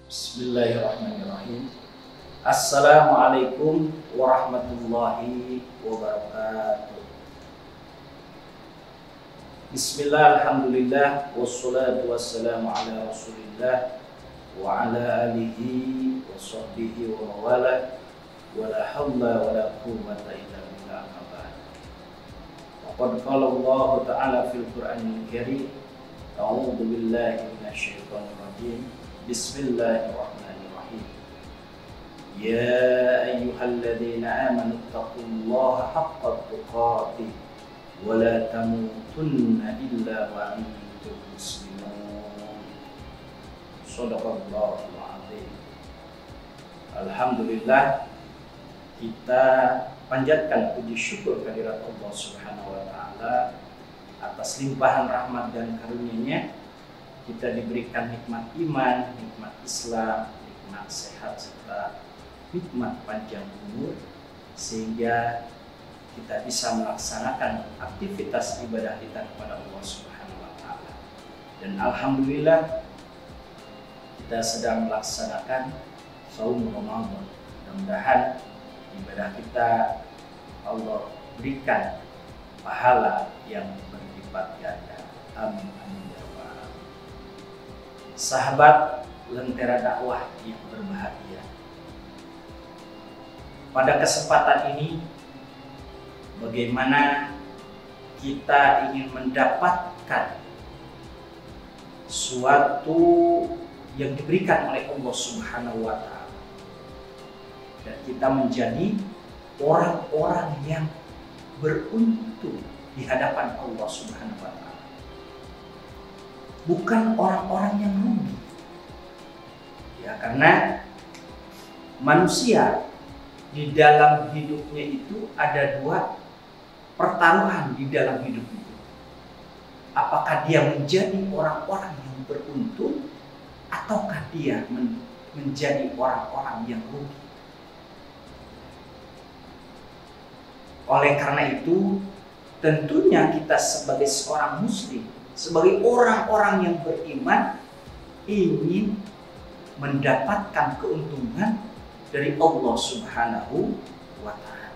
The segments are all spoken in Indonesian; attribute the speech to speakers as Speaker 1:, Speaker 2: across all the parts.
Speaker 1: Bismillahirrahmanirrahim. Assalamualaikum warahmatullahi wabarakatuh. Bismillah, alhamdulillah, wassalatu wassalamu ala rasulillah wa ala alihi wa sahbihi wa mawala, wa la hawla wa la quwwata illa billah, amma ba'd. Waqad qala Allah ta'ala fil Qur'anil Karim, a'udzu billahi minasyaitonir rajim. Bismillahirrahmanirrahim. Ya ayyuhalladzina amanu taqullaha haqqa tuqatih wa la tamutunna illa wa antum muslimun. Shadaqallahul azim. Alhamdulillah, kita panjatkan puji syukur kehadirat Allah Subhanahu wa taala atas limpahan rahmat dan karunia-Nya. Kita diberikan nikmat iman, nikmat Islam, nikmat sehat, serta nikmat panjang umur, sehingga kita bisa melaksanakan aktivitas ibadah kita kepada Allah Subhanahu wa taala. Dan alhamdulillah kita sedang melaksanakan saum Ramadan. Mudah-mudahan ibadah kita Allah berikan pahala yang berlipat ganda. Amin. Sahabat Lentera Dakwah yang berbahagia, pada kesempatan ini bagaimana kita ingin mendapatkan suatu yang diberikan oleh Allah Subhanahu wa taala, dan kita menjadi orang-orang yang beruntung di hadapan Allah Subhanahu wa taala, bukan orang-orang yang rugi. Ya, karena manusia di dalam hidupnya itu ada dua pertaruhan di dalam hidup itu. Apakah dia menjadi orang-orang yang beruntung ataukah dia menjadi orang-orang yang rugi. Oleh karena itu, tentunya kita sebagai seorang muslim, sebagai orang-orang yang beriman, ingin mendapatkan keuntungan dari Allah Subhanahu wa ta'ala.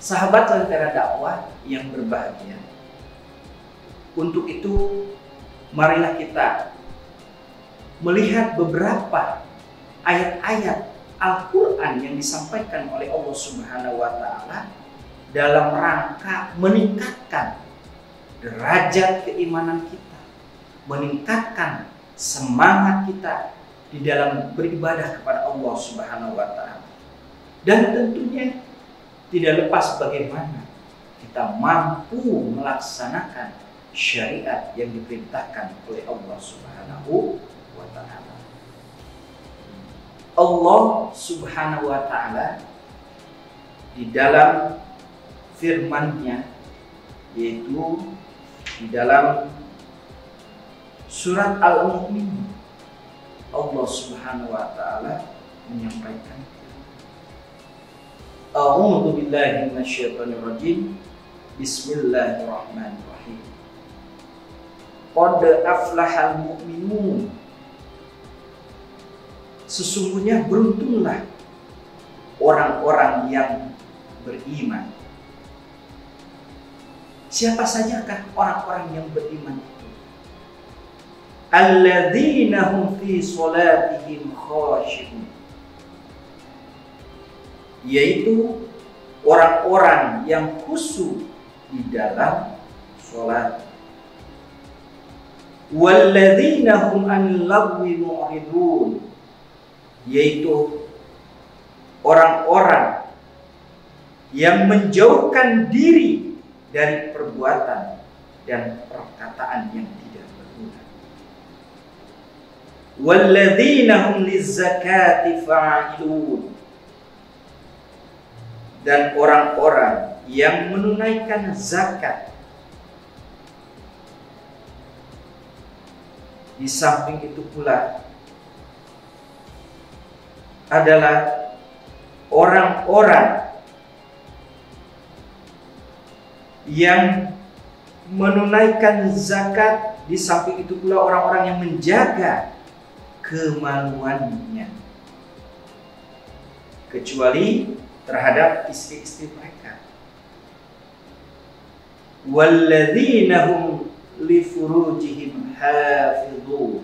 Speaker 1: Sahabat Lentera Dakwah yang berbahagia, untuk itu marilah kita melihat beberapa ayat-ayat Al-Quran yang disampaikan oleh Allah Subhanahu wa ta'ala dalam rangka meningkatkan derajat keimanan kita, meningkatkan semangat kita di dalam beribadah kepada Allah Subhanahu wa taala. Dan tentunya tidak lepas bagaimana kita mampu melaksanakan syariat yang diperintahkan oleh Allah Subhanahu wa taala. Allah Subhanahu wa taala di dalam firman-Nya, yaitu di dalam surat Al-Mu'min, Allah Subhanahu wa taala menyampaikan, A'udzu billahi minasyaitonir rajim. Bismillahirrahmanirrahim. Qad aflahal mu'minun. Sesungguhnya beruntunglah orang-orang yang beriman. Siapa sajakah orang-orang yang beriman itu? Alladzina hum fi sholatihim khashi'un, yaitu orang-orang yang khusyuk di dalam sholat. Walladzina hum 'anil lagwi mu'ridun, yaitu orang-orang yang menjauhkan diri dari perbuatan dan perkataan yang tidak berguna. Walladzina hum lizzakati fa'ilun, dan orang-orang yang menunaikan zakat. Di samping itu pula adalah orang-orang yang menunaikan zakat. Di samping itu pula orang-orang yang menjaga kemaluannya, kecuali terhadap istri-istri mereka. Walladzina hum li furujihim hafidhun.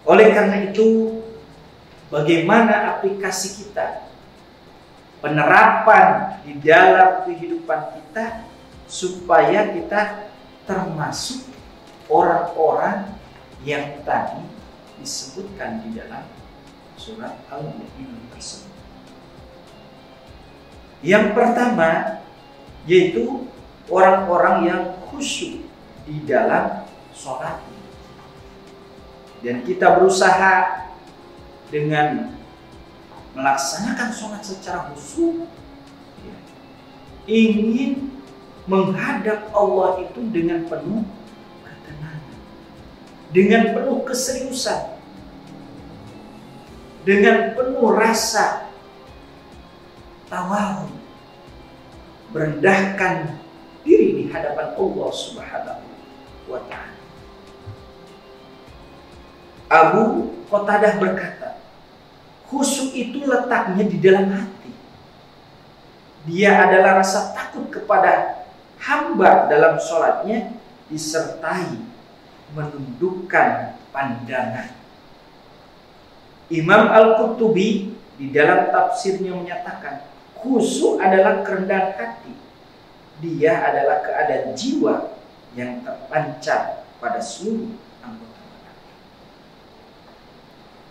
Speaker 1: Oleh karena itu, bagaimana aplikasi kita, penerapan di dalam kehidupan kita supaya kita termasuk orang-orang yang tadi disebutkan di dalam surat Al-Mu'minun tersebut. Yang pertama yaitu orang-orang yang khusyuk di dalam sholat. Dan kita berusaha dengan melaksanakan sholat secara khusyuk, ingin menghadap Allah itu dengan penuh ketenangan, dengan penuh keseriusan, dengan penuh rasa tawadhu, merendahkan diri di hadapan Allah Subhanahu wa ta'ala. Abu Qatadah berkata, khusyuk itu letaknya di dalam hati. Dia adalah rasa takut kepada hamba dalam sholatnya, disertai menundukkan pandangan. Imam Al-Qurtubi di dalam tafsirnya menyatakan, khusyuk adalah kerendahan hati. Dia adalah keadaan jiwa yang terpancar pada seluruh anggota badan.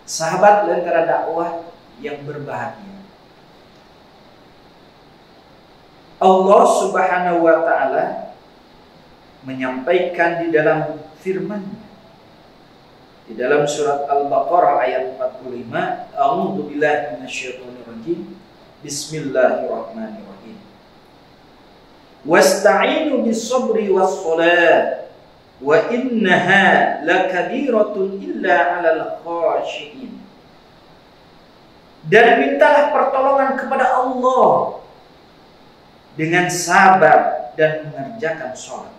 Speaker 1: Sahabat lentera dakwah yang berbahagia, Allah Subhanahu wa ta'ala menyampaikan di dalam firman-Nya di dalam surat Al-Baqarah ayat 45, A'udzu billahi minasyaitonir rajim. Bismillahirrahmanirrahim. Wasta'inu bis-sabri was-shalah wa innaha lakabiratun illa 'alal khashiyin. Dan mintalah pertolongan kepada Allah dengan sabar dan mengerjakan sholat.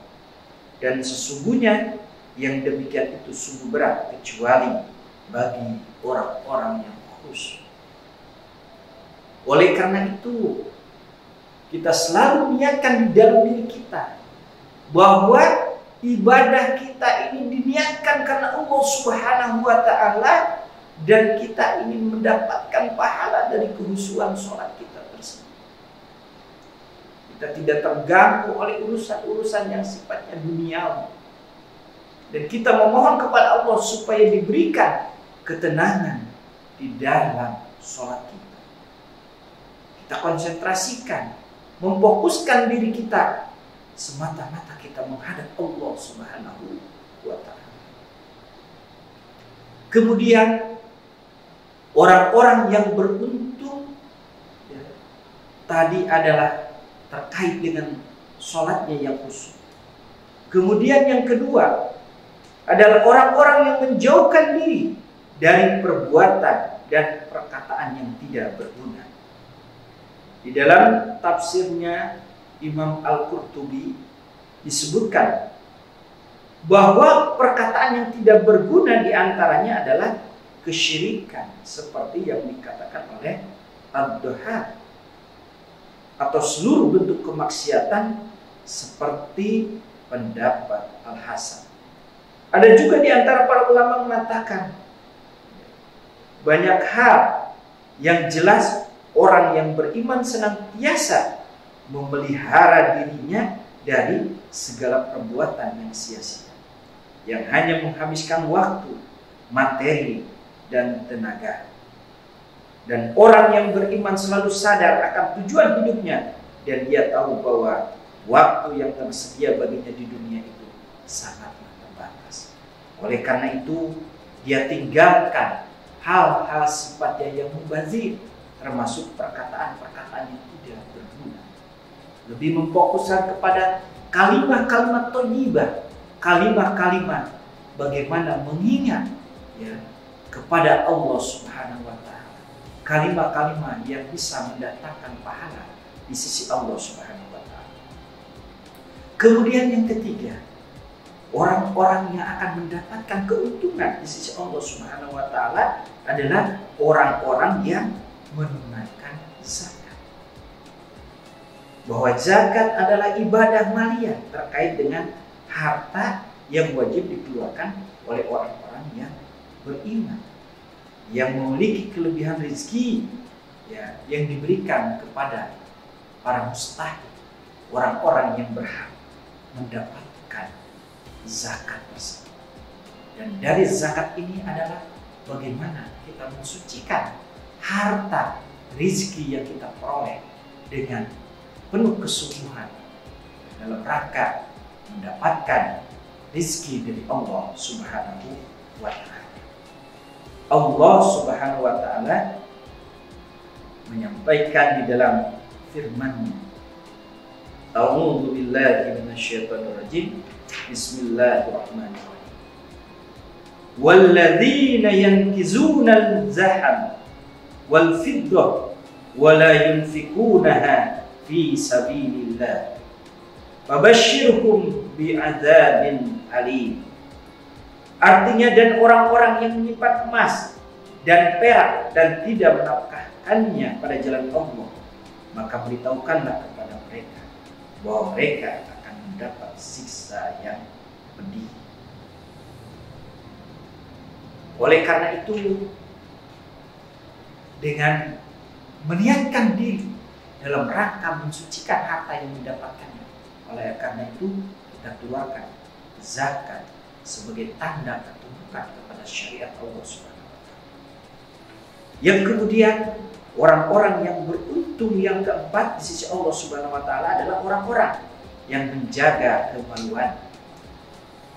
Speaker 1: Dan sesungguhnya yang demikian itu sungguh berat kecuali bagi orang-orang yang khusyuk. Oleh karena itu, kita selalu niatkan di dalam diri kita bahwa ibadah kita ini diniatkan karena Allah Subhanahu wa ta'ala, dan kita ingin mendapatkan pahala dari kehusuan sholat kita tersebut. Kita tidak terganggu oleh urusan-urusan yang sifatnya duniawi, dan kita memohon kepada Allah supaya diberikan ketenangan di dalam sholat kita. Kita konsentrasikan, memfokuskan diri kita semata-mata kita menghadap Allah Subhanahu wa ta'ala. Kemudian orang-orang yang beruntung tadi adalah terkait dengan sholatnya yang khusyuk. Kemudian yang kedua adalah orang-orang yang menjauhkan diri dari perbuatan dan perkataan yang tidak berguna. Di dalam tafsirnya Imam Al-Qurtubi disebutkan bahwa perkataan yang tidak berguna diantaranya adalah kesyirikan, seperti yang dikatakan oleh Ad-Duha, atau seluruh bentuk kemaksiatan seperti pendapat Al-Hasan. Ada juga di antara para ulama mengatakan banyak hal yang jelas orang yang beriman senantiasa memelihara dirinya dari segala perbuatan yang sia-sia, yang hanya menghabiskan waktu, materi, dan tenaga. Dan orang yang beriman selalu sadar akan tujuan hidupnya, dan dia tahu bahwa waktu yang tersedia baginya di dunia itu sangatlah terbatas. Oleh karena itu, dia tinggalkan hal-hal sifatnya yang mubazir, termasuk perkataan-perkataan yang tidak berguna. Lebih memfokuskan kepada kalimat-kalimat thayyibah, kalimat-kalimat bagaimana mengingat kepada Allah Subhanahu wa ta'ala, kalimat-kalimat yang bisa mendatangkan pahala di sisi Allah Subhanahu wa ta'ala. Kemudian yang ketiga, orang-orang yang akan mendapatkan keuntungan di sisi Allah Subhanahu wa taala adalah orang-orang yang menunaikan zakat. Bahwa zakat adalah ibadah maliyah terkait dengan harta yang wajib dikeluarkan oleh orang-orang yang beriman, yang memiliki kelebihan rezeki ya, yang diberikan kepada para mustahik, orang-orang yang berhak mendapatkan zakat tersebut. Dan dari zakat ini adalah bagaimana kita mensucikan harta rezeki yang kita peroleh dengan penuh kesungguhan dalam rangka mendapatkan rezeki dari Allah Subhanahu wa taala. Allah Subhanahu wa taala menyampaikan di dalam firman-Nya, A'udzu billahi minasyaitonir rajim. Bismillahirrahmanirrahim. Walladzina yankizuna al-zahab wal fiddah wa la yunfikunaha fi sabilillah fabashshirhum bi'adzabin alim. Artinya, dan orang-orang yang menyimpan emas dan perak dan tidak menafkahkannya pada jalan Allah, maka beritahukanlah kepada mereka bahwa mereka akan mendapat siksa yang pedih. Oleh karena itu, dengan meniatkan diri dalam rangka mensucikan harta yang didapatkannya, oleh karena itu kita keluarkan zakat sebagai tanda ketundukan kepada syariat Allah Subhanahu wa taala. Yang kemudian, orang-orang yang beruntung yang keempat di sisi Allah Subhanahu wa taala adalah orang-orang yang menjaga kemaluan.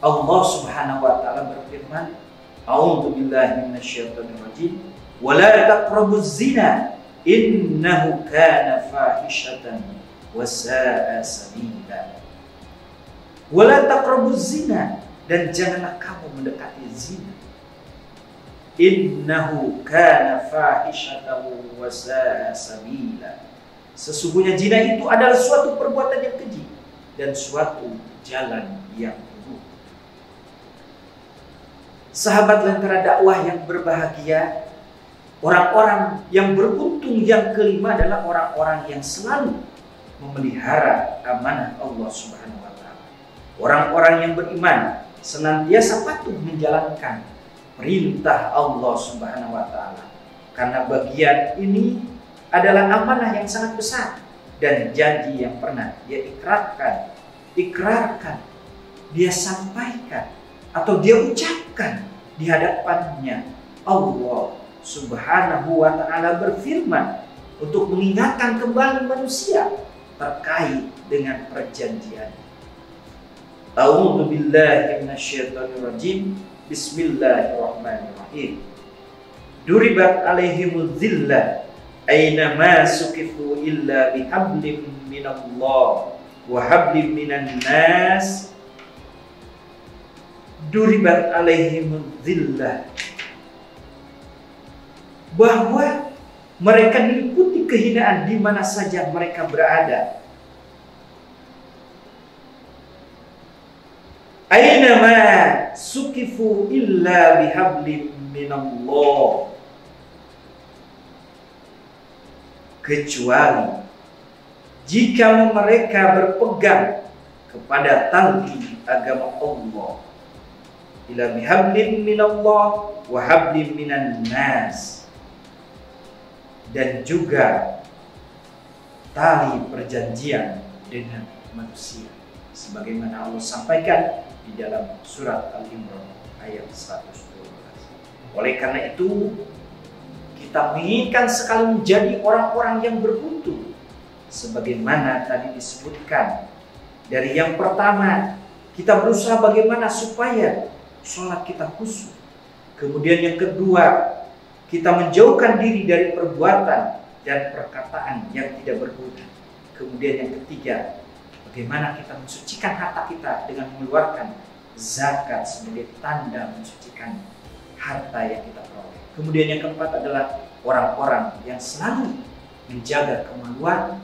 Speaker 1: Allah Subhanahu wa taala berfirman, A'udzu billahi minasyaitonir rajim. Wa la taqrabuz zina innahu kana fahishatan wa sa'a sabila. Wa la taqrabuz zina, dan janganlah kamu mendekati zina. Innahu kana fahishatan wa sa'a sabila. Sesungguhnya zina itu adalah suatu perbuatan yang keji dan suatu jalan yang buruk. Sahabat Lentera Dakwah yang berbahagia, orang-orang yang beruntung yang kelima adalah orang-orang yang selalu memelihara amanah Allah Subhanahu wa taala. Orang-orang yang beriman senantiasa patuh menjalankan perintah Allah Subhanahu wa taala, karena bagian ini adalah amanah yang sangat besar dan janji yang pernah dia ikrarkan, dia sampaikan atau dia ucapkan di hadapannya. Allah Subhanahu wa taala berfirman untuk mengingatkan kembali manusia terkait dengan perjanjian. A'udzu billahi minasyaitonir rajim. Bismillahirrahmanirrahim. Duribat alaihimuz zillah aina ma suqifu illa bihablim minallah wa hablim minan nas. Duribat alaihimuz zillah, bahwa mereka diliputi kehinaan di mana saja mereka berada. Aina ma suqifu illa bihablim minallah, kecuali jika mereka berpegang kepada tali agama Allah. Ila bihablim minallah wa hablim minan nas, dan juga tali perjanjian dengan manusia, sebagaimana Allah sampaikan di dalam surat Al-Imran ayat 112. Oleh karena itu, kita menginginkan sekali menjadi orang-orang yang beruntung, sebagaimana tadi disebutkan. Dari yang pertama, kita berusaha bagaimana supaya sholat kita khusyuk. Kemudian yang kedua, kita menjauhkan diri dari perbuatan dan perkataan yang tidak berguna. Kemudian yang ketiga, bagaimana kita mensucikan harta kita dengan mengeluarkan zakat sebagai tanda mensucikan harta yang kita peroleh. Kemudian yang keempat adalah orang-orang yang selalu menjaga kemaluan,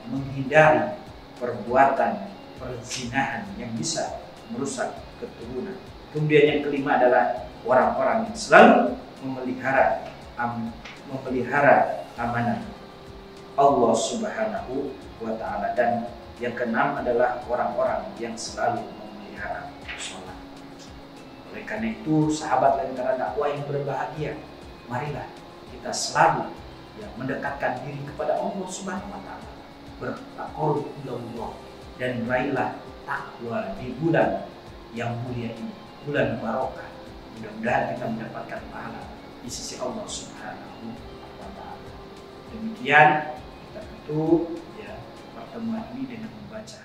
Speaker 1: menghindari perbuatan perzinahan yang bisa merusak keturunan. Kemudian yang kelima adalah orang-orang yang selalu memelihara amanah Allah Subhanahu wa Ta'ala. Dan yang keenam adalah orang-orang yang selalu memelihara sholat. Oleh karena itu, sahabat Lentera Dakwah yang berbahagia, marilah kita selalu mendekatkan diri kepada Allah Subhanahu wa Ta'ala, bertaqarrub ilallah, dan meraihlah takwa di bulan yang mulia ini, bulan barokah. Mudah-mudahan kita mendapatkan pahala di sisi Allah Subhanahu wa Ta'ala. Demikian kita tutup pertemuan ini dengan membaca